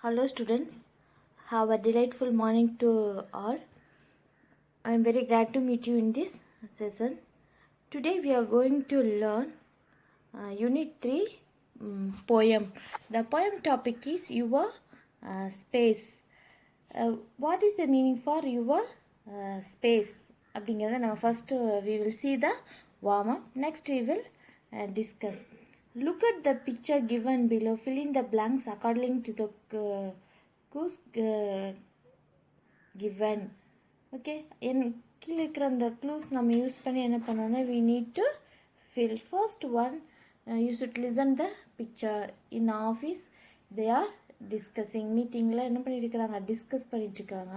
Hello students, have a delightful morning to all. I am very glad to meet you in this session. Today we are going to learn Unit 3 poem. The poem topic is your space. What is the meaning for your space? அப்படிங்கிறத நம்ம first we will see the warm up. Next we will discuss. Look at the picture given below. Fill in the blanks according to the clues given. Okay, கீழே இருக்கிற அந்த clues நம்ம use பண்ணி என்ன பண்ணோன்னா we need to fill. First one, you should listen the picture. In office they are discussing. மீட்டிங்கில் என்ன பண்ணியிருக்கிறாங்க, டிஸ்கஸ் பண்ணிட்டுருக்காங்க.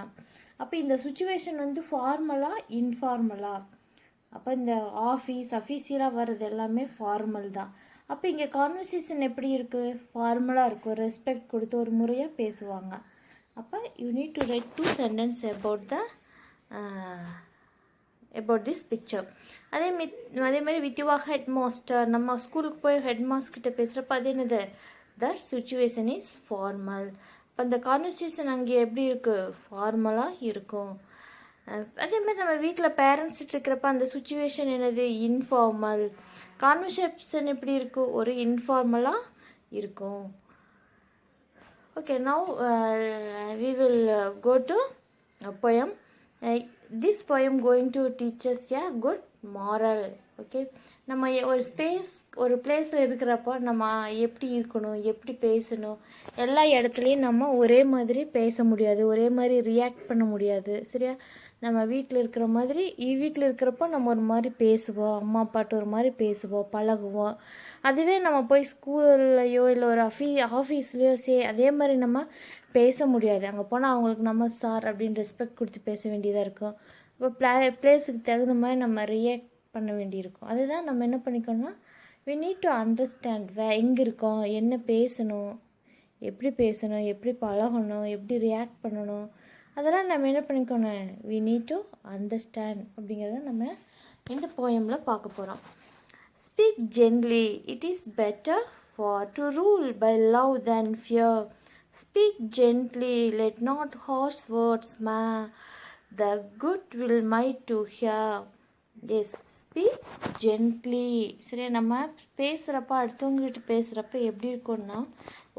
அப்போ இந்த சுச்சுவேஷன் வந்து ஃபார்மலா இன்ஃபார்மலா? அப்போ இந்த அஃபீஷியலாக வர்றது எல்லாமே ஃபார்மல் தான். அப்போ இங்கே கான்வர்சேஷன் எப்படி இருக்குது, ஃபார்மலாக இருக்கும், ரெஸ்பெக்ட் கொடுத்து ஒரு முறையாக பேசுவாங்க. அப்போ you need to right 2 sentences about this picture. அதே மாதிரி வித் யுவர் ஹெட் மாஸ்டர், நம்ம ஸ்கூலுக்கு போய் ஹெட் மாஸ்டர் கிட்ட பேசுகிறப்ப அது என்னது, தட் சுச்சுவேஷன் இஸ் ஃபார்மல். அப்போ அந்த கான்வர்சேஷன் அங்கே எப்படி இருக்குது, ஃபார்மலாக இருக்கும். அதே மாதிரி நம்ம வீட்டில் பேரண்ட்ஸ்கிட்ட இருக்கிறப்ப அந்த சுச்சுவேஷன் என்னது, இன்ஃபார்மல். கான்வர்சேஷன் எப்படி இருக்கும், ஒரு இன்ஃபார்மலாக இருக்கும். Okay, now we will go to a poem. This poem going to teach us a good moral. Okay, நம்ம ஒரு பிளேஸில் இருக்கிறப்போ நம்ம எப்படி இருக்கணும், எப்படி பேசணும், எல்லா இடத்துலையும் நம்ம ஒரே மாதிரி பேச முடியாது, ஒரே மாதிரி ரியாக்ட் பண்ண முடியாது. சரியா? நம்ம வீட்டில் இருக்கிற மாதிரி வீட்டில் இருக்கிறப்போ நம்ம ஒரு மாதிரி பேசுவோம், அம்மா அப்பாட்ட ஒரு மாதிரி பேசுவோம், பழகுவோம். அதுவே நம்ம போய் ஸ்கூல்லையோ இல்லை ஒரு ஆஃபீஸ்லையோ அதே மாதிரி நம்ம பேச முடியாது. அங்கே போனால் அவங்களுக்கு நம்ம சார் அப்படின்னு ரெஸ்பெக்ட் கொடுத்து பேச வேண்டியதாக இருக்கும். இப்போ பிளேஸுக்கு தகுந்த மாதிரி நம்ம ரியாக்ட் பண்ண வேண்டியிருக்கும். அதுதான் நம்ம என்ன பண்ணிக்கணும்னா we need to understand எங்கே இருக்கோம், என்ன பேசணும், எப்படி பேசணும், எப்படி பழகணும், எப்படி ரியாக்ட் பண்ணணும், அதெல்லாம் நம்ம என்ன பண்ணிக்கணும், we need to understand அப்படிங்கிறத நம்ம இந்த போயமில் பார்க்க போகிறோம். Speak gently, it is better for to rule by love than fear. Speak gently, let not harsh words mar the good will might to hear. Yes, speak gently. சரியா? நம்ம பேசுகிறப்ப அடுத்தவங்ககிட்ட பேசுகிறப்ப எப்படி இருக்கணும்னா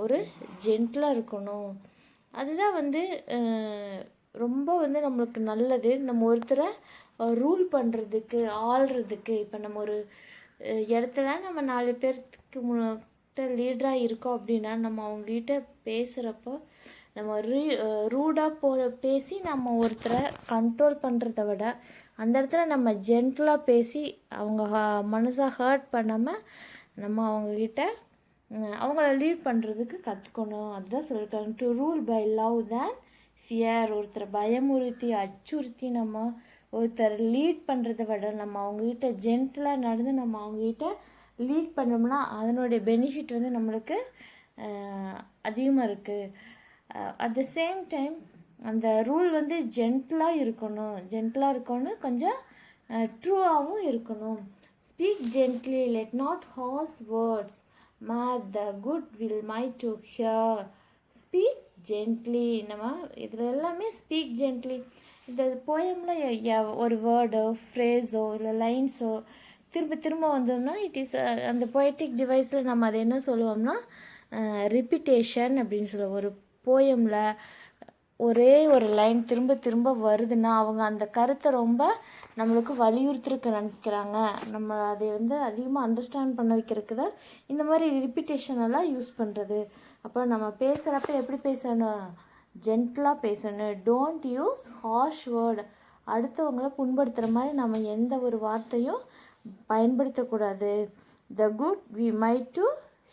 ஒரு ஜென்டிலாக இருக்கணும். அதுதான் வந்து ரொம்ப வந்து நம்மளுக்கு நல்லது. நம்ம ஒருத்தரை ரூல் பண்ணுறதுக்கு, ஆள்றதுக்கு. இப்போ நம்ம ஒரு இடத்துல நம்ம 4 பேருக்கு லீடராக இருக்கோம் அப்படின்னா நம்ம அவங்ககிட்ட பேசுகிறப்போ நம்ம ரூடாக பேசி நம்ம ஒருத்தரை கண்ட்ரோல் பண்ணுறத விட அந்த இடத்துல நம்ம ஜென்டலாக பேசி அவங்க மனசை ஹர்ட் பண்ணாமல் நம்ம அவங்கள லீட் பண்ணுறதுக்கு கற்றுக்கணும். அதுதான் சொல்லியிருக்காங்க, to rule by love than fear. ஒருத்தரை பயமுறுத்தி அச்சுறுத்தி நம்ம ஒருத்தரை லீட் பண்ணுறத விட நம்ம அவங்ககிட்ட ஜென்டலாக நடந்து நம்ம அவங்ககிட்ட லீட் பண்ணோம்னா அதனுடைய பெனிஃபிட் வந்து நம்மளுக்கு அதிகமாக இருக்குது. அட் த சேம் டைம் அந்த ரூல் வந்து ஜென்டலாக இருக்கணும், கொஞ்சம் ட்ரூவாகவும் இருக்கணும். Speak gently, let not harsh words mar the good will might do here. Speak gently. நம்ம இதில் எல்லாமே ஸ்பீக் ஜென்ட்லி. இந்த போயமில் ஒரு வேர்டோ ஃப்ரேஸோ இல்லை லைன்ஸோ திரும்ப வந்தோம்னா இட் இஸ் அந்த பொயட்டிக் டிவைஸில் நம்ம அதை என்ன சொல்லுவோம்னா ரிப்பிட்டேஷன் அப்படின்னு சொல்லுவோம். ஒரு போயமில் ஒரே ஒரு லைன் திரும்ப வருதுன்னா அவங்க அந்த கருத்தை ரொம்ப நம்மளுக்கு வலியுறுத்திருக்க நினைக்கிறாங்க. நம்ம அதை வந்து அதிகமாக அண்டர்ஸ்டாண்ட் பண்ண வைக்கிறதுக்கு தான் இந்த மாதிரி ரிப்பிட்டேஷன் எல்லாம் யூஸ் பண்ணுறது. அப்போ நம்ம பேசுகிறப்ப எப்படி பேசணும், ஜென்டலாக பேசணும். Don't use harsh word. அடுத்தவங்களை புண்படுத்துகிற மாதிரி நம்ம எந்த ஒரு வார்த்தையும் பயன்படுத்தக்கூடாது. The good we might do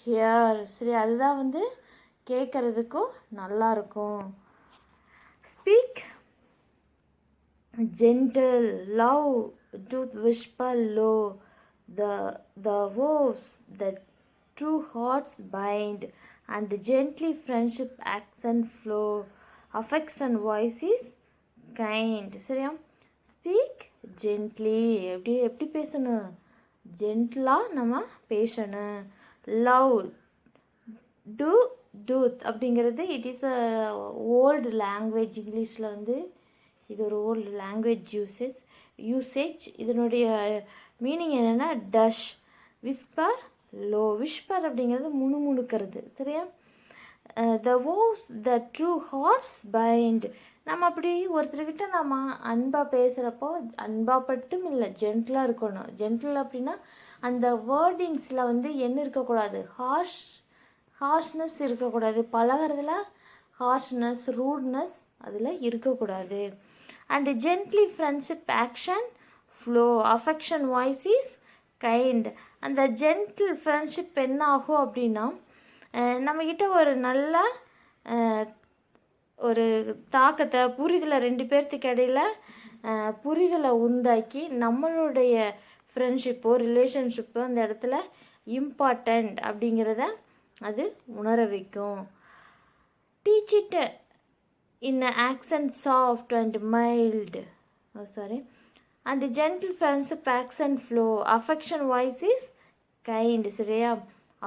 here. சரி, அதுதான் வந்து கேட்குறதுக்கும் நல்லாயிருக்கும். Speak gentle, love to whisper low, the wolves that true hearts bind, and gently friendship acts and flow, affection voice is kind. சரியா? Speak gently. எப்படி பேசணும், ஜென்டலாக நம்ம பேசணும். லவ், டு டூத் அப்படிங்கிறது it is a old language. இங்கிலீஷில் வந்து இது ஒரு ஓல்டு லாங்குவேஜ் யூசேஜ். இதனுடைய மீனிங் என்னென்னா டஷ், விஸ்பர், லோ. விஸ்பர் அப்படிங்கிறது முணுமுணுக்கிறது, சரியா? த Vosges the true hearts find. நம்ம அப்படி ஒருத்தர்கிட்ட நம்ம அன்பாக பேசுகிறப்போ அன்பாக மட்டும் இல்லை, ஜென்டிலாக இருக்கணும். ஜென்டில் அப்படின்னா அந்த வேர்டிங்ஸில் வந்து என்ன இருக்கக்கூடாது, ஹார்ஷ்னஸ் இருக்கக்கூடாது. பழகிறதுல ஹார்ஷ்னஸ், ரூட்னஸ் அதில் இருக்கக்கூடாது. And gently friendship action flow, affection voice is kind. அந்த ஜென்டில் ஃப்ரெண்ட்ஷிப் என்ன ஆகும் அப்படின்னா நம்மக்கிட்ட ஒரு நல்ல ஒரு தாக்கத்தை, புரிதலை, ரெண்டு பேர்த்துக்கு இடையில் புரிதலை உண்டாக்கி நம்மளுடைய ஃப்ரெண்ட்ஷிப்போ ரிலேஷன்ஷிப்போ அந்த இடத்துல இம்பார்ட்டண்ட் அப்படிங்கிறத அது உணர வைக்கும். Teach it in accent soft and mild, and gentle friendship accent flow, affection voice is kind, சரியா?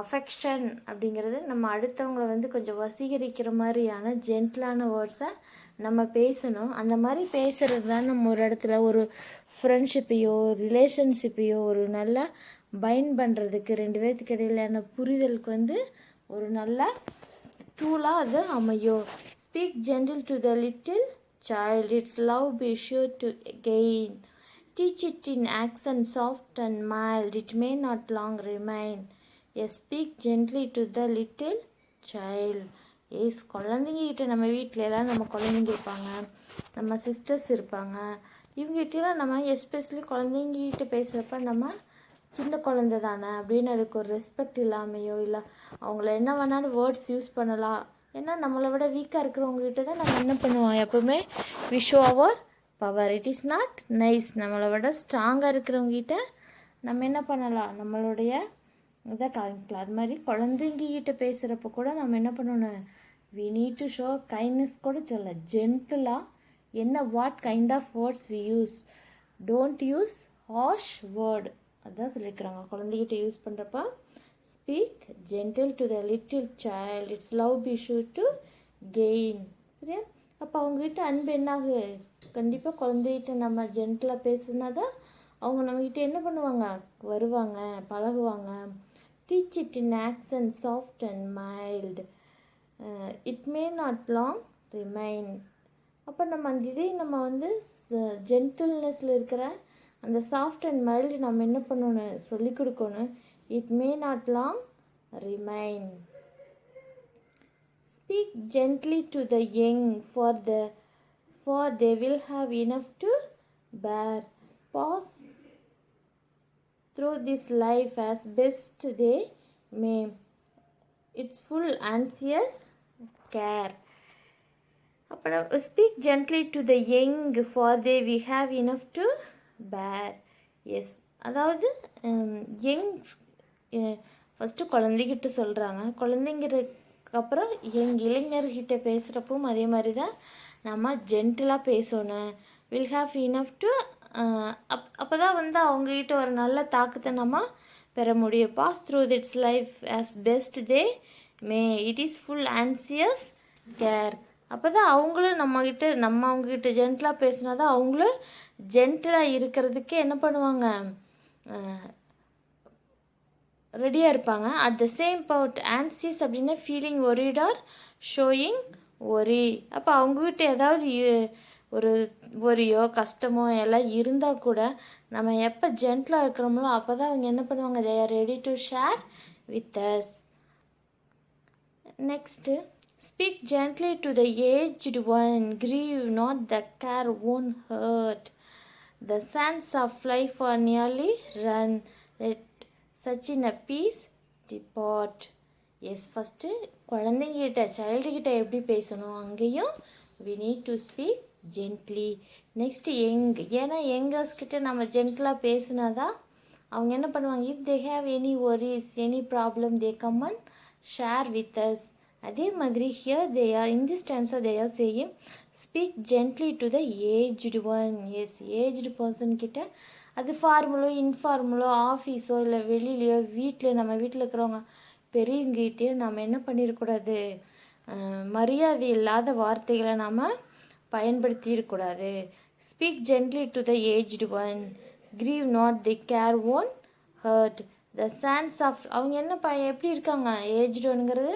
அஃபெக்ஷன் அப்படிங்கிறது நம்ம அடுத்தவங்களை வந்து கொஞ்சம் வசீகரிக்கிற மாதிரியான ஜென்டிலான வேர்ட்ஸை நம்ம பேசணும். அந்த மாதிரி பேசுகிறது தான் நம்ம ஒரு இடத்துல ஒரு ஃப்ரெண்ட்ஷிப்பையோ ரிலேஷன்ஷிப்பையோ ஒரு நல்லா பைண்ட் பண்ணுறதுக்கு, ரெண்டு பேர்த்துக்கு இடையிலான புரிதலுக்கு வந்து ஒரு நல்ல டூலாக அது அமையும். Speak gentle to the little child, its love be sure to gain. Teach it in accent soft and mild, it may not long remain. Speak gently to the little child. குழந்தைங்ககிட்ட நம்ம வீட்டிலலாம் நம்ம குழந்தைங்க இருப்பாங்க, நம்ம சிஸ்டர்ஸ் இருப்பாங்க, இவங்ககிட்டலாம் நம்ம especially குழந்தைங்ககிட்ட பேசுகிறப்ப நம்ம சின்ன குழந்தை தானே அப்படின்னு அதுக்கு ஒரு ரெஸ்பெக்ட் இல்லாமையோ, இல்லை அவங்கள என்ன வேணாலும் வேர்ட்ஸ் யூஸ் பண்ணலாம். ஏன்னா நம்மளை விட வீக்காக இருக்கிறவங்ககிட்ட தான் நம்ம என்ன பண்ணுவோம், எப்போவுமே we show our power. It is not nice. நம்மளை விட ஸ்ட்ராங்காக இருக்கிறவங்ககிட்ட நம்ம என்ன பண்ணலாம், நம்மளுடைய இதை காமிக்கலாம். அது மாதிரி குழந்தைங்கிட்ட பேசுகிறப்ப கூட நம்ம என்ன பண்ணணும், we need to show kindness கூட சொல்ல, ஜென்டிலாக என்ன what kind of words we use, don't use harsh word, அதுதான் சொல்லியிருக்கிறாங்க. குழந்தைகிட்ட யூஸ் பண்ணுறப்ப speak gentle to the little child, its love be sure to gain, சரியா? அப்போ அவங்ககிட்ட அன்பு என்னாகு, கண்டிப்பாக குழந்தைகிட்ட நம்ம ஜென்டிலாக பேசுனா தான் அவங்க நம்மகிட்ட என்ன பண்ணுவாங்க, வருவாங்க, பழகுவாங்க. Teach it in accent soft and mild, it may not long remain. அப்போ நம்ம அந்த இதே நம்ம வந்து ஜென்டில்னஸில் இருக்கிற அந்த சாஃப்ட் அண்ட் மைல்டு நம்ம என்ன பண்ணணும், சொல்லிக் கொடுக்கணும். It may not long remain. Speak gently to the young for they will have enough to bear. Pass through this life as best they may, it's full anxious care. அப்புறம் speak gently to the young for they we have enough to bear. அதாவது young first குழந்தைகிட்ட சொல்கிறாங்க, குழந்தைங்கிறதுக்கு அப்புறம் இளைஞர்கிட்ட பேசுகிறப்பவும் அதே மாதிரி தான் நம்ம ஜென்டிலாக பேசணும். வில் ஹாவ் இனஃப் டு, அப்போ தான் வந்து அவங்ககிட்ட ஒரு நல்ல தாக்கத்தை நம்ம பெற முடியும். Pass through this life as best they may, it is full anxious care. அப்போ தான் அவங்களும் நம்ம அவங்கக்கிட்ட ஜென்டிலாக பேசினா தான் அவங்களும் ஜென்டிலாக இருக்கிறதுக்கு என்ன பண்ணுவாங்க, ரெடியாக இருப்பாங்க. அட் த சேம் பவுட் ஆன்சியஸ் அப்படின்னா feeling worried are showing worry. அப்போ அவங்கக்கிட்ட ஏதாவது ஒரு ஒரியோ கஷ்டமோ எல்லாம் இருந்தால் கூட நம்ம எப்போ ஜென்டிலாக இருக்கிறோமோ அப்போ தான் அவங்க என்ன பண்ணுவாங்க, they are ready to share with us. Next speak gently to the aged one, grieve not the care worn heart, the sands of life are nearly run, let such in a peace depart. First குழந்தைங்கிட்ட சைல்டுகிட்ட எப்படி பேசணும், அங்கேயும் we need to speak gently. Next ஏன்னா யங்கர்ஸ்கிட்ட நம்ம ஜென்டிலாக பேசினா தான் அவங்க என்ன பண்ணுவாங்க, if they have any worries any problem they come and share with as. அதே மாதிரி here they are in this dancer they are saying speak gently to the aged one. Aged person கிட்ட, அது ஃபார்மலோ இன்ஃபார்மலோ ஆஃபீஸோ இல்லை வெளியிலையோ வீட்டில் நம்ம வீட்டில் இருக்கிறவங்க பெரியவங்கிட்டே நாம் என்ன பண்ணிடக்கூடாது, மரியாதை இல்லாத வார்த்தைகளை நாம் பயன்படுத்திடக்கூடாது. Speak gently to the aged one, grieve not the care worn heart the sands of. அவங்க என்ன எப்படி இருக்காங்க, ஏஜ்டு ஒன்ங்கிறது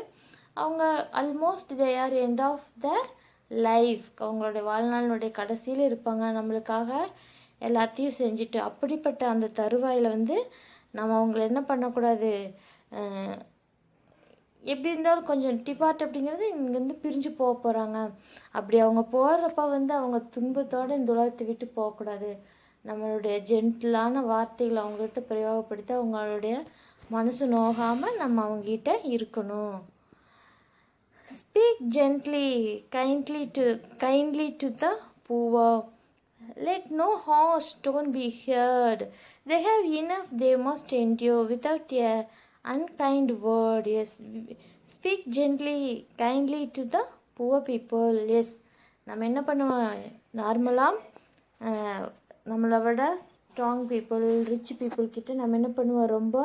அவங்க almost they are end of their life, அவங்களுடைய வாழ்நாளினுடைய கடைசியில் இருப்பாங்க, நம்மளுக்காக எல்லாத்தையும் செஞ்சுட்டு. அப்படிப்பட்ட அந்த தருவாயில் நம்ம அவங்கள என்ன பண்ணக்கூடாது, எப்படி இருந்தாலும் கொஞ்சம் டிபார்ட் அப்படிங்கிறது இங்கேருந்து பிரிஞ்சு போக போகிறாங்க. அப்படி அவங்க போகிறப்ப அவங்க துன்பத்தோடு இந்த உலகத்தை விட்டு போகக்கூடாது. நம்மளுடைய ஜென்டிலான வார்த்தைகளை அவங்ககிட்ட பிரயோகப்படுத்தி அவங்களுடைய மனசு நோகாமல் நம்ம அவங்ககிட்ட இருக்கணும். Speak gently kindly to the poor. Let no harsh tone be heard. They have enough they must endure without a unkind word. Yes, speak gently, kindly to the poor people. Yes, நம்ம என்ன பண்ணுவோம், நார்மலாக நம்மளை விட strong people, rich people கிட்ட நம்ம என்ன பண்ணுவோம், ரொம்ப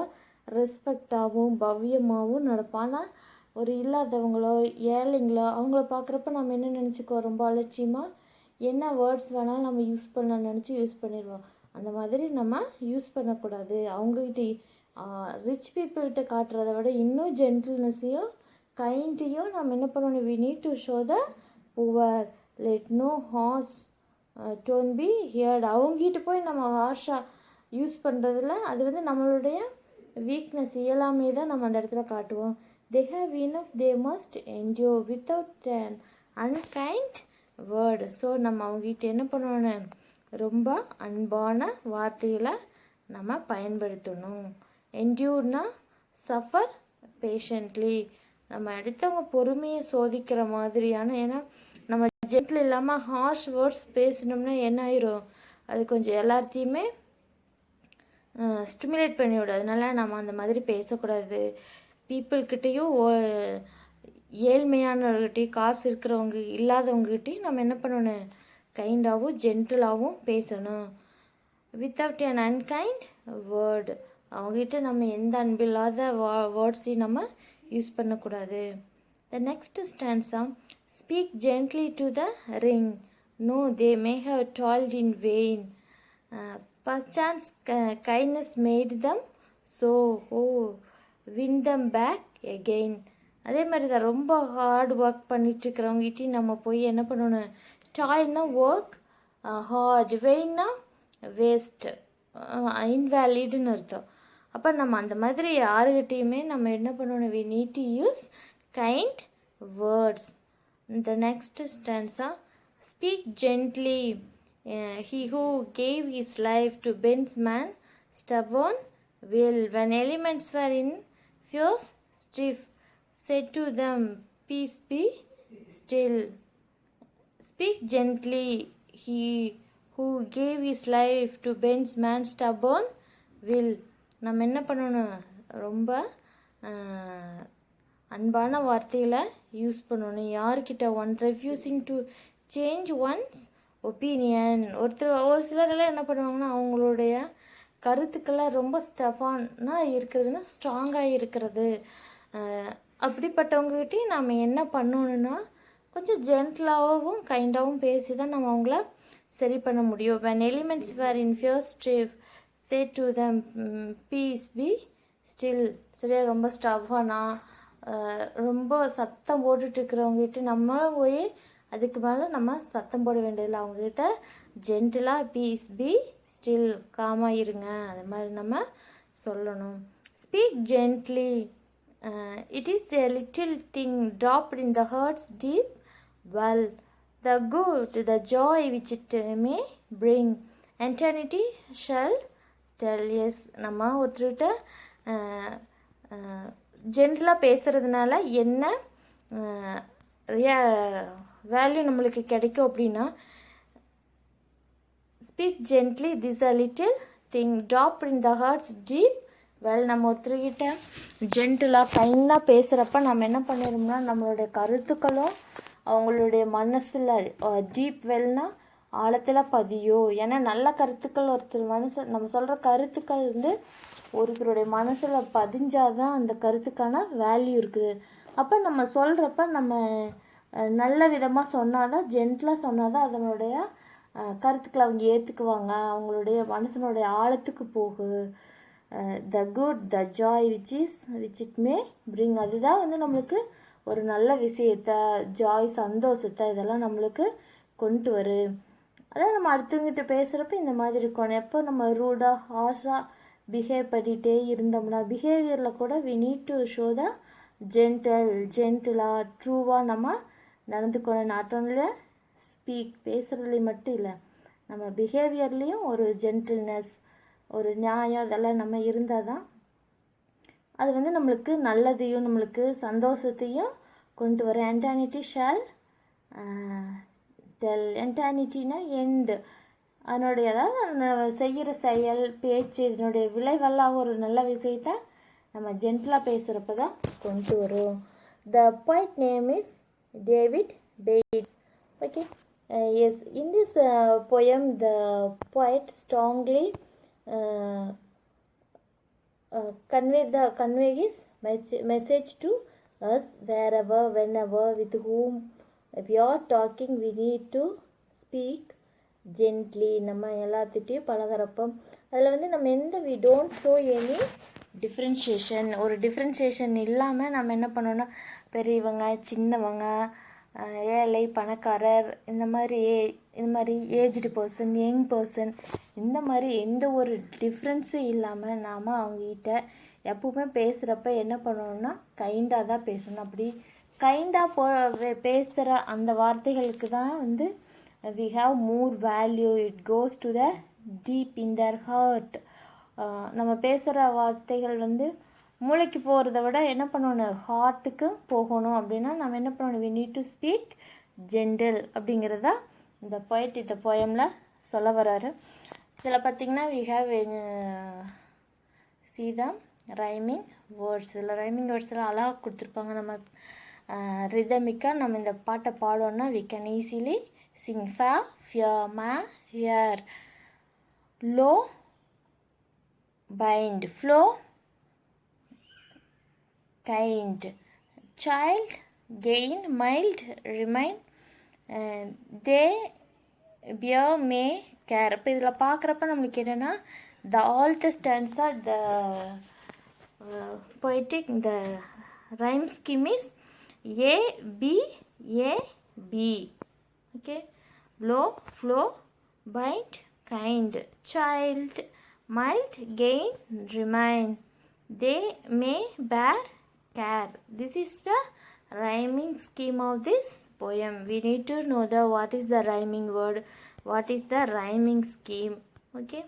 ரெஸ்பெக்டாகவும் பவ்யமாகவும் நடப்போம். ஆனால் ஒரு இல்லாதவங்களோ ஏழைங்களோ அவங்கள பார்க்குறப்ப நம்ம என்ன நினச்சிக்குவோம், ரொம்ப அலட்சியமாக என்ன வேர்ட்ஸ் வேணாலும் நம்ம யூஸ் பண்ணலாம்னு நினச்சி யூஸ் பண்ணிடுவோம். அந்த மாதிரி நம்ம யூஸ் பண்ணக்கூடாது. அவங்ககிட்ட ரிச் பீப்புள்கிட்ட காட்டுறத விட இன்னும் ஜென்டில்னஸையும் கைண்டையும் நம்ம என்ன பண்ணணும், we need to show the poor. Let no harsh tone be heard. அவங்ககிட்ட போய் நம்ம ஹார்ஷாக யூஸ் பண்ணுறதுல அது நம்மளுடைய வீக்னஸ், இயலாமை தான் நம்ம அந்த இடத்துல காட்டுவோம். They have enough they must endure without an unkind word. So நம்ம அவங்ககிட்ட என்ன பண்ணணும், ரொம்ப அன்பான வார்த்தைகளை நம்ம பயன்படுத்தணும். என்டியூர்னா சஃபர் பேஷண்ட்லி, நம்ம அடுத்தவங்க பொறுமையை சோதிக்கிற மாதிரியான. ஏன்னா நம்ம ஜென்டில் இல்லாமல் ஹார்ஷ் வேர்ட்ஸ் பேசினோம்னா என்ன ஆயிரும், அது கொஞ்சம் எல்லாத்தையுமே ஸ்டிமுலேட் பண்ணி விடும். அதனால நம்ம அந்த மாதிரி பேசக்கூடாது. பீப்புள்கிட்டையும் ஏழ்மையானவர்கிட்டையும் காசு இருக்கிறவங்க இல்லாதவங்ககிட்டையும் நம்ம என்ன பண்ணணும், கைண்டாகவும் ஜென்டிலாகவும் பேசணும். வித்தவுட் an unkind வேர்டு, அவங்ககிட்ட நம்ம எந்த அன்பில்லாத வேர்ட்ஸையும் நம்ம யூஸ் பண்ணக்கூடாது. The next stanza, speak gently to the erring, know they may have toiled in vain, perchance kindness made them so oh win them back again. அதே மாதிரி தான் ரொம்ப ஹார்ட் ஒர்க் பண்ணிட்டுருக்கிறவங்ககிட்டையும் நம்ம போய் என்ன பண்ணணும், டாய்னா ஒர்க், ஹார்ட், வெயின்னா வேஸ்ட், இன்வேலிடுன்னு அர்த்தம். அப்போ நம்ம அந்த மாதிரி யாருக்கிட்டையுமே நம்ம என்ன பண்ணணும், we need to use kind words. The next stanza, speak gently, he who gave his life to bends man stubborn will, when elements were in fierce strife, said to them, peace be still. Speak gently, he who gave his life to bends man stubborn will. நம்ம என்ன பண்ணணும், ரொம்ப அன்பான வார்த்தைகளை use பண்ணணும். யார்கிட்ட, one refusing to change once opinion. ஒரு சிலரெல்லாம் என்ன பண்ணுவாங்கன்னா, அவங்களுடைய கருத்துக்கெல்லாம் ரொம்ப ஸ்டஃபானாக இருக்கிறதுனா ஸ்ட்ராங்காக இருக்கிறது. அப்படிப்பட்டவங்ககிட்டையும் நாம் என்ன பண்ணணுன்னா, கொஞ்சம் ஜென்டிலாகவும் கைண்டாகவும் பேசி தான் நம்ம அவங்கள சரி பண்ண முடியும். when elements were in fierce strife, say to them, peace be still. சரியா, ரொம்ப ஸ்டஃபானாக ரொம்ப சத்தம் போட்டுட்டு இருக்கிறவங்ககிட்ட நம்மளும் போய் அதுக்கு மேலே நம்ம சத்தம் போட வேண்டியதில்லை. அவங்கக்கிட்ட ஜென்டிலாக பீஸ் பி ஸ்டில், காமாக இருங்க, அது மாதிரி நம்ம சொல்லணும். Speak gently, it is a little thing dropped in the heart's deep well, the good, the joy which it may bring, eternity shall tell. Yes, நம்ம ஒருத்தர்கிட்ட ஜென்டிலாக பேசுகிறதுனால என்ன வேல்யூ நம்மளுக்கு கிடைக்கும் அப்படின்னா, speak gently, this a little thing drop in the hearts deep well. நம்ம ஒருத்தர்கிட்ட ஜென்டிலாக கைண்டாக பேசுகிறப்ப நம்ம என்ன பண்ணிடும்னா, நம்மளுடைய கருத்துக்களும் அவங்களுடைய மனசில் டீப் வெல்னால் ஆழத்தில் பதியும். ஏன்னா நல்ல கருத்துக்கள் ஒருத்தர் மனசு, நம்ம சொல்கிற கருத்துக்கள் ஒருத்தருடைய மனசில் பதிஞ்சாதான் அந்த கருத்துக்கான வேல்யூ இருக்குது. அப்போ நம்ம சொல்கிறப்ப நம்ம நல்ல விதமாக சொன்னாதான், ஜென்டலாக சொன்னாதான் அதனுடைய கருத்துக்களை அவங்க ஏற்றுக்குவாங்க, அவங்களுடைய மனசனுடைய ஆழத்துக்கு போகு. The good the joy which it may bring, அதுதான் வந்து நம்மளுக்கு ஒரு நல்ல விஷயத்த, ஜாய் சந்தோஷத்தை இதெல்லாம் நம்மளுக்கு கொண்டு வரும். அதான் நம்ம அடுத்தவங்கிட்ட பேசுகிறப்ப இந்த மாதிரி இருக்கணும். எப்போ நம்ம ரூடாக ஹார்ஷாக பிஹேவ் பண்ணிகிட்டே இருந்தோம்னா, பிஹேவியரில் கூட we need to show the ஜென்டிலாக ட்ரூவாக நம்ம நடந்துக்கணும். நாட் ஒன்லி ஸ்பீக், பேசுகிறதுலேயும் மட்டும் இல்லை, நம்ம பிஹேவியர்லேயும் ஒரு ஜென்டில்னஸ், ஒரு நியாயம் இதெல்லாம் நம்ம இருந்தால் தான் அது வந்து நம்மளுக்கு நல்லதையும் நம்மளுக்கு சந்தோஷத்தையும் கொண்டு வர. என்டானிட்டி ஷால் டெல், என்டானிட்டினா எண்டு, அதனுடைய அதாவது செய்கிற செயல் பேச்சு இதனுடைய விளைவெல்லாம் ஒரு நல்ல விஷயத்த நம்ம ஜென்டலாக பேசுகிறப்ப தான் கொண்டு வரும். The poet name is David Bates. Okay, yes, in this poem the poet strongly convey his message to us wherever, whenever, with whom we are talking, we need to speak gently. நம்ம எல்லாத்திட்டையும் பழகிறப்போ அதில் வந்து நம்ம we don't show any differentiation, ஒரு differentiation இல்லாமல் நம்ம என்ன பண்ணோன்னா பெரியவங்க சின்னவங்க ஏழை பணக்காரர் இந்த மாதிரி ஏஜ்டு பர்சன் யங் பர்சன் இந்த மாதிரி எந்த ஒரு டிஃப்ரென்ஸும் இல்லாமல் நாம் அவங்ககிட்ட எப்பவுமே பேசுகிறப்ப என்ன பண்ணணும்னா கைண்டாக தான் பேசணும். அப்படி கைண்டாக பேசுகிற அந்த வார்த்தைகளுக்கு தான் வந்து we have more value, it goes to the deep in their heart. நம்ம பேசுகிற வார்த்தைகள் வந்து மூளைக்கு போகிறத விட என்ன பண்ணணும், ஹார்ட்டுக்கு போகணும். அப்படின்னா நம்ம என்ன பண்ணணும், we need to speak gentle அப்படிங்கிறதா இந்த poet இந்த போயமில் சொல்ல வர்றாரு. இதில் பார்த்திங்கன்னா we have see the rhyming words. இதில் ரைமிங் வேர்ட்ஸ் எல்லாம் அழகாக கொடுத்துருப்பாங்க. நம்ம ரிதமிக்காக நம்ம இந்த பாட்டை பாடோன்னா we can easily sing. fa, fear, ma, here, low, bind, flow, kind, child, gain, mild, remain, they, bear, may, care. இப்போ இதில் பார்க்குறப்ப நம்மளுக்கு என்னென்னா all the stanza, the poetic, the rhyme scheme is A, B, A, B. Okay, blow, flow, bind, kind, child, mild, gain, remain, they, may, bear, care. This is the rhyming scheme of this poem. We need to know what is the rhyming word, what is the rhyming scheme. Okay,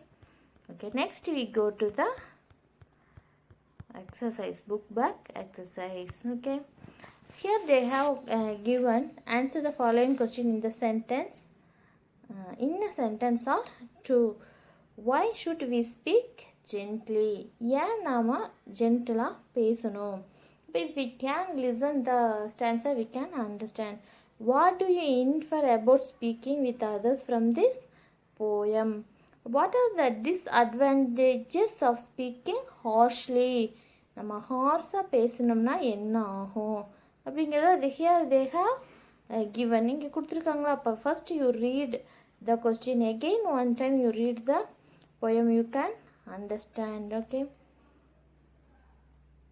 next we go to the exercise, book back exercise. Okay, here they have given answer the following question in the sentence, in a sentence or two. Why should we speak gently? ஏன் நாம் ஜென்டலாக பேசணும்? If we can listen the stanza, we can understand. What do you infer about speaking with others from this poem? What are the disadvantages of speaking harshly? நம்ம ஹார்ஸாக பேசணும்னா என்ன ஆகும் அப்படிங்கிறத here they have given. இங்கே கொடுத்துருக்காங்களா? அப்போ first you read the question again, one time you read the poem, you can understand. Okay,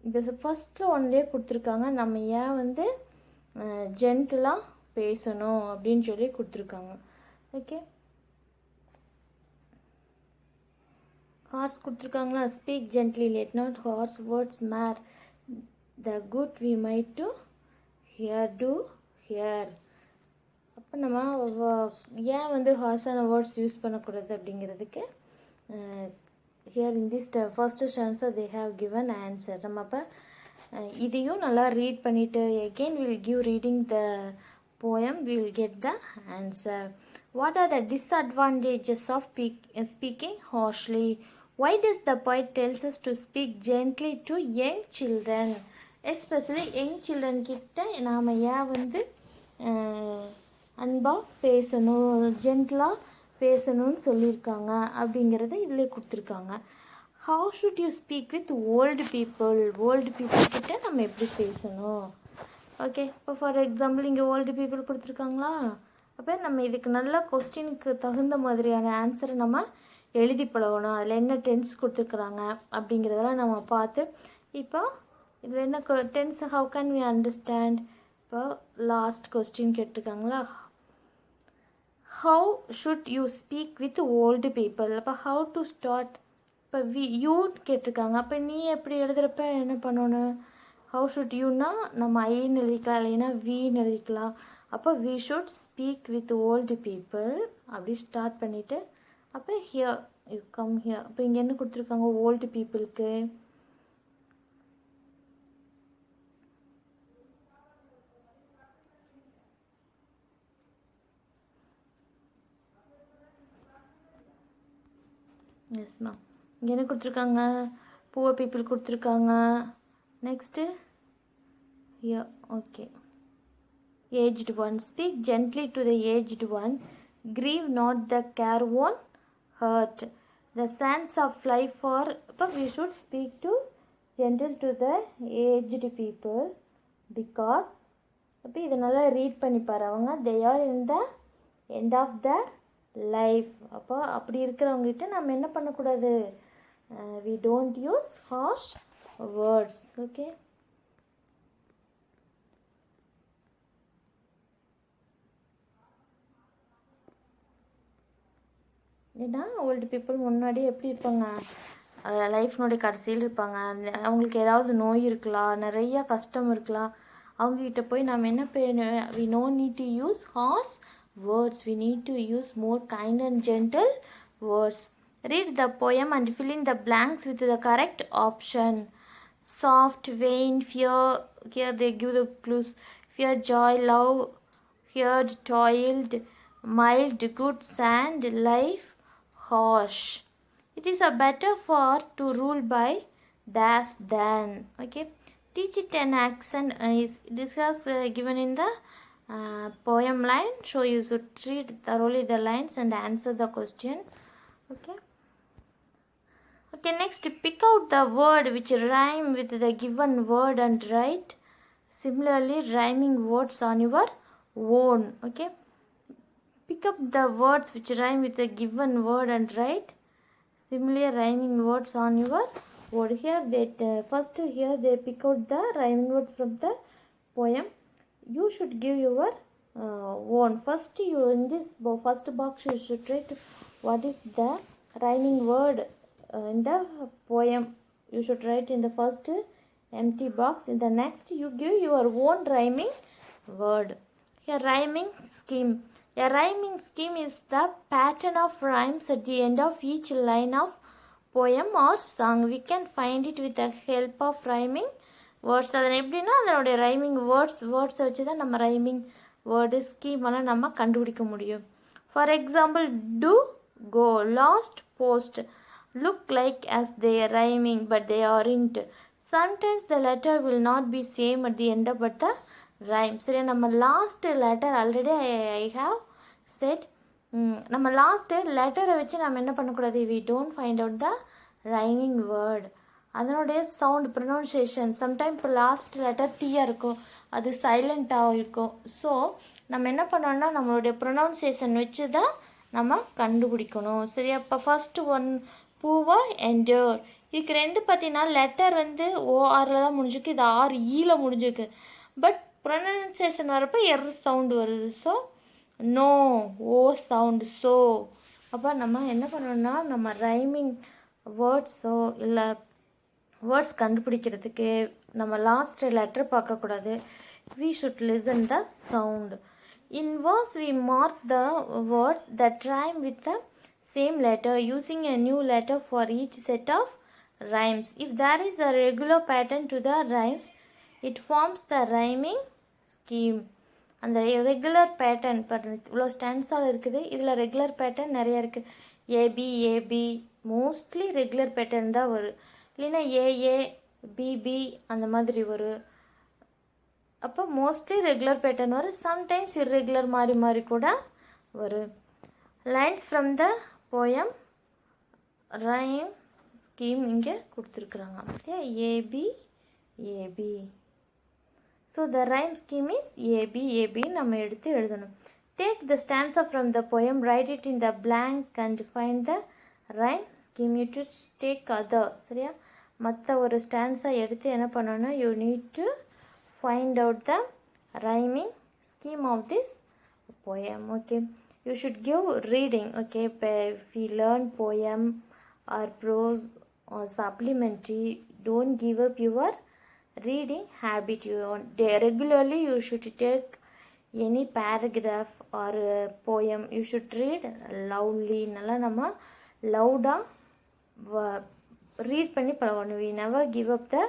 இது ஃபஸ்ட்டில் ஒன்லேயே கொடுத்துருக்காங்க. நம்ம ஏன் வந்து ஜென்டலாக பேசணும் அப்படின்னு சொல்லி கொடுத்துருக்காங்க. ஓகே, ஹார்ஸ் கொடுத்துருக்காங்களா? Speak gently, let not harsh words mar the good we might do here. அப்போ நம்ம ஏன் வந்து ஹார்ஸான வேர்ட்ஸ் யூஸ் பண்ணக்கூடாது அப்படிங்கிறதுக்கு here in this first stanza they have given answer. நம்ம அப்போ இதையும் நல்லா ரீட் பண்ணிவிட்டு again we will give reading the poem, we will get the answer. What are the disadvantages of speaking harshly? Why does the poet tells us to speak gently to young children, especially young children கிட்ட நாம் ஏன் வந்து அன்பாக பேசணும், ஜென்டலாக பேசணும்னு சொல்லியிருக்காங்க அப்படிங்கிறத இதில் கொடுத்துருக்காங்க. how should you speak with old people? Old people கிட்ட நம்ம எப்படி பேசணும்? ஓகே, இப்போ ஃபார் எக்ஸாம்பிள் இங்கே ஓல்டு பீப்புள் கொடுத்துருக்காங்களா? அப்போ நம்ம இதுக்கு நல்ல கொஸ்டினுக்கு தகுந்த மாதிரியான ஆன்சரை நம்ம எழுதி பழகணும். அதில் என்ன டென்ஸ் கொடுத்துருக்குறாங்க அப்படிங்கிறதெல்லாம் நம்ம பார்த்து, இப்போ இதில் என்ன tense how can we understand? இப்போ லாஸ்ட் கொஸ்டின் கேட்டிருக்காங்களா, how should you speak with old people. அப்போ ஹவு டு ஸ்டார்ட், இப்போ யூன்னு கேட்டிருக்காங்க. அப்போ நீ எப்படி எழுதுகிறப்ப என்ன பண்ணணும்? ஹவு ஷுட் யூனா நம்ம ஐன்னு எழுதிக்கலாம், இல்லைன்னா வின்னு எழுதிக்கலாம். அப்போ we should speak with old people அப்படி ஸ்டார்ட் பண்ணிவிட்டு, அப்போ ஹியர் யூ கம் ஹியர். அப்போ இங்கே என்ன கொடுத்துருக்காங்க ஓல்டு பீப்புளுக்கு? எஸ்மா, இங்கே என்ன கொடுத்துருக்காங்க? புவர் பீப்புள் கொடுத்துருக்காங்க. Next here okay, aged one, speak gently to the aged one, grieve not, the care won't hurt, the sands of life are. But we should speak to gentle to the aged people because அப்போ இதை நல்லா read பண்ணி பாரு. அவங்க they are in the end of their life. அப்போ அப்படி இருக்கிறவங்ககிட்ட நம்ம என்ன பண்ணக்கூடாது? we don't use harsh words. okay, ஏன்னா ஓல்டு பீப்புள் முன்னாடி எப்படி இருப்பாங்க? லைஃப்னுடைய கடைசியில் இருப்பாங்க. அவங்களுக்கு ஏதாவது நோய் இருக்கலாம், நிறையா கஷ்டம் இருக்கலாம். அவங்ககிட்ட போய் நம்ம என்ன we no need to use harsh words, we need to use more kind and gentle words. Read the poem and fill in the blanks with the correct option. Soft, vain, fear, here they give the clues. Fear, joy, love, heard, toiled, mild, good, sand, life, harsh. It is a better for to rule by dash than. okay, teach it an accent is this is given in the poem line, so you should read thoroughly the lines and answer the question. okay, next pick out the word which rhyme with the given word and write similarly rhyming words on your own. okay, pick up the words which rhyme with the given word and write similar rhyming words on your word. Here they first here they pick out the rhyming words from the poem. You should give your own. First you in this first box you should write what is the rhyming word in the poem. You should write in the first empty box. In the next you give your own rhyming word. Here rhyming scheme. A rhyming scheme is the pattern of rhymes at the end of each line of poem or song. We can find it with the help of rhyming words. அது எப்படின்னா அதனுடைய rhyming வேர்ட்ஸை வச்சு தான் நம்ம rhyming word ஸ்கீமெல்லாம் நம்ம கண்டுபிடிக்க முடியும். For example do, go, lost, post, look like as they are rhyming but they aren't. Sometimes the letter will not be same at the end but the rhyme. சரி, நம்ம last letter already I have set. நம்ம last லெட்டரை வச்சு நம்ம என்ன பண்ணக்கூடாது? We don't find out the rhyming word, அதனுடைய sound pronunciation. Sometime இப்போ லாஸ்ட் லெட்டர் டீயாக இருக்கும், அது சைலண்ட்டாக இருக்கும். ஸோ நம்ம என்ன பண்ணோம்னா நம்மளுடைய ப்ரொனவுன்சியேஷன் வச்சு தான் நம்ம கண்டுபிடிக்கணும். சரி, அப்போ ஃபஸ்ட்டு ஒன் பூவா என்டோர். இதுக்கு ரெண்டு பார்த்தீங்கன்னா லெட்டர் வந்து ஓஆரில் தான் முடிஞ்சிருக்கு, இது ஆர் ஈயில் முடிஞ்சிருக்கு. பட் ப்ரொனன்சியேஷன் வரப்போ எர் சவுண்டு வருது. ஸோ நோ ஓ சவுண்டு. ஸோ அப்போ நம்ம என்ன பண்ணணும்னா நம்ம ரைமிங் வேர்ட்ஸோ இல்லை வேர்ட்ஸ் கண்டுபிடிக்கிறதுக்கு நம்ம லாஸ்ட் லெட்டர் பார்க்கக்கூடாது. we should listen the sound. In verse we mark the words that rhyme with the same letter using a new letter for each set of rhymes. If there is a regular pattern to the rhymes, it forms the rhyming scheme. அந்த regular pattern இவ்வளோ ஸ்டான்ஸால் இருக்குது, இதில் regular pattern நிறையா இருக்குது. AB mostly regular pattern தான் வரும், இல்லைன்னா AA BP அந்த மாதிரி வரும். அப்போ மோஸ்ட்லி ரெகுலர் பேட்டர்ன் வரும், சம்டைம்ஸ் இர்ரெகுலர் மாறி மாறி கூட வரும். Lines from the poem rhyme scheme இங்கே கொடுத்துருக்குறாங்க பார்த்தியா AB AB. So the rhyme scheme is AB AB நம்ம எடுத்து எழுதணும். Take the stanza from the poem, write it in the blank and find the rhyme scheme. You to take other. சரியா, மற்ற ஒரு stanza எடுத்து என்ன பண்ணணும், you need to find out the rhyming scheme of this poem. Okay, you should give reading. Okay, if we learn poem or prose or supplementary, don't give up your reading habit. You regularly you should take any paragraph or poem, you should read loudly. நல்லா நம்ம லவுடாக read பண்ணி பழகணும். we never give up the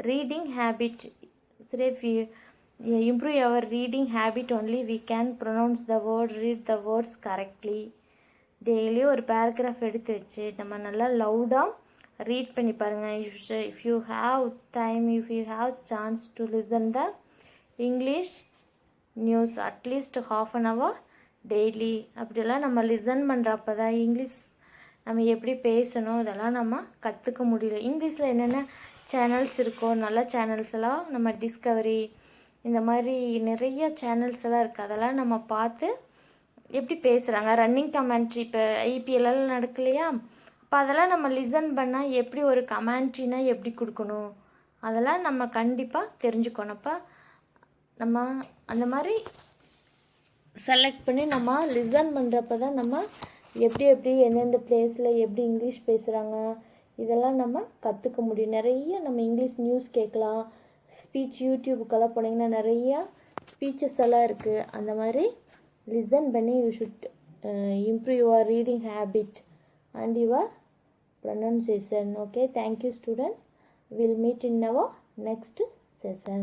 reading habit. So if you improve our reading habit only, we can pronounce the word, read the words correctly. Daily ஒரு paragraph எடுத்து வச்சு நம்ம நல்லா லவுடாக read பண்ணி பாருங்கள். if you have time, if you have chance to listen the English news at least half an hour daily. அப்படியெல்லாம் நம்ம listen பண்ணுறப்ப தான் இங்கிலீஷ் நம்ம எப்படி பேசணும் இதெல்லாம் நம்ம கற்றுக்க முடியல. இங்கிலீஷில் என்னென்ன சேனல்ஸ் இருக்கோ நல்ல சேனல்ஸ் எல்லாம் நம்ம டிஸ்கவரி இந்த மாதிரி நிறைய சேனல்ஸ் எல்லாம் இருக்குது. அதெல்லாம் நம்ம பார்த்து எப்படி பேசுகிறாங்க, ரன்னிங் கமெண்ட்ரி இப்போ ஐபிஎல்லாம் நடக்கலையா, அப்போ அதெல்லாம் நம்ம லிசன் பண்ணால் எப்படி ஒரு கமெண்ட்ரினா எப்படி கொடுக்கணும் அதெல்லாம் நம்ம கண்டிப்பாக தெரிஞ்சுக்கணும். அப்போ நம்ம அந்த மாதிரி செலக்ட் பண்ணி நம்ம லிசன் பண்ணுறப்ப தான் நம்ம எப்படி எந்தெந்த பிளேஸில் எப்படி இங்கிலீஷ் பேசுகிறாங்க இதெல்லாம் நம்ம கற்றுக்க முடியும். நிறைய நம்ம இங்கிலீஷ் நியூஸ் கேட்கலாம். ஸ்பீச் யூடியூபுக்கெல்லாம் போனீங்கன்னா நிறையா ஸ்பீச்சஸ் எல்லாம் இருக்குது. அந்த மாதிரி லிசன் பண்ணி you should improve your reading habit and your pronunciation. Okay, thank you students. We'll meet in our next session.